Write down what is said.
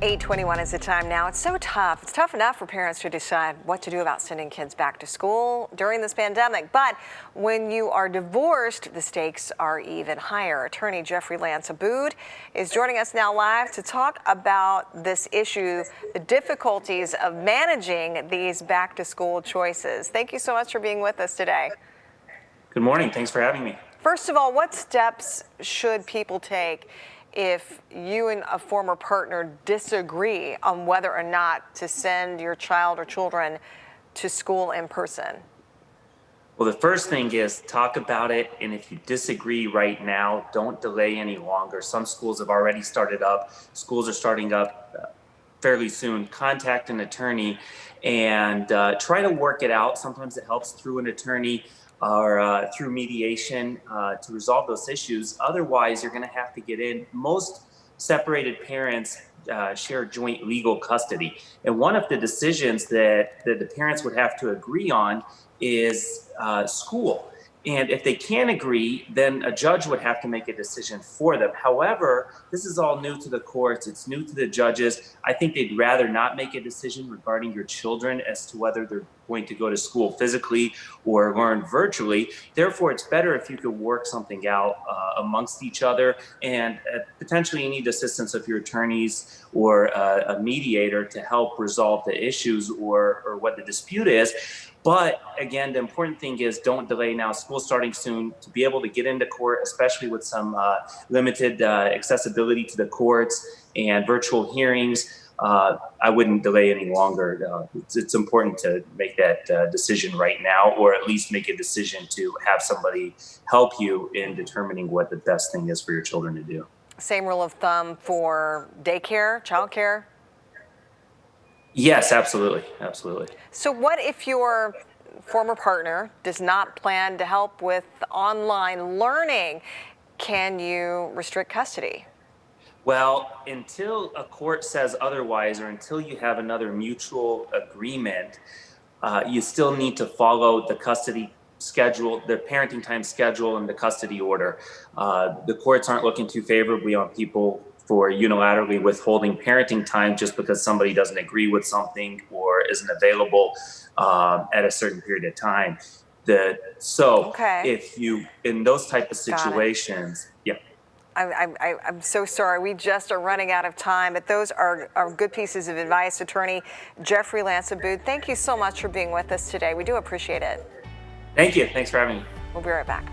8:21 is the time now. It's so tough. It's tough enough for parents to decide what to do about sending kids back to school during this pandemic. But when you are divorced, the stakes are even higher. Attorney Jeffrey Lance Abood is joining us now live to talk about this issue, the difficulties of managing these back to school choices. Thank you so much for being with us today. Good morning. Thanks for having me. First of all, what steps should people take if you and a former partner disagree on whether or not to send your child or children to school in person? Well, the first thing is talk about it. And if you disagree right now, don't delay any longer. Some schools have already started up. Schools are starting up fairly soon. Contact an attorney and try to work it out. Sometimes it helps through an attorney or through mediation to resolve those issues. Otherwise, you're going to have to get in. Most separated parents share joint legal custody. And one of the decisions that the parents would have to agree on is school. And if they can't agree, then a judge would have to make a decision for them. However, this is all new to the courts. It's new to the judges. I think they'd rather not make a decision regarding your children as to whether they're going to go to school physically or learn virtually. Therefore, it's better if you could work something out amongst each other. And potentially you need assistance of your attorneys or a mediator to help resolve the issues or what the dispute is. But again, the important thing is don't delay now. School's starting soon. To be able to get into court, especially with some limited accessibility to the courts and virtual hearings, I wouldn't delay any longer. It's important to make that decision right now, or at least make a decision to have somebody help you in determining what the best thing is for your children to do. Same rule of thumb for daycare, childcare? Yes, absolutely. Absolutely. So what if your former partner does not plan to help with online learning? Can you restrict custody? Well, until a court says otherwise, or until you have another mutual agreement, you still need to follow the custody schedule, the parenting time schedule, and the custody order. The courts aren't looking too favorably on people for unilaterally withholding parenting time just because somebody doesn't agree with something or isn't available at a certain period of time. If you, in those type of situations, yeah. I'm so sorry. We just are running out of time, but those are good pieces of advice. Attorney Jeffrey Lance Abood, thank you so much for being with us today. We do appreciate it. Thank you. Thanks for having me. We'll be right back.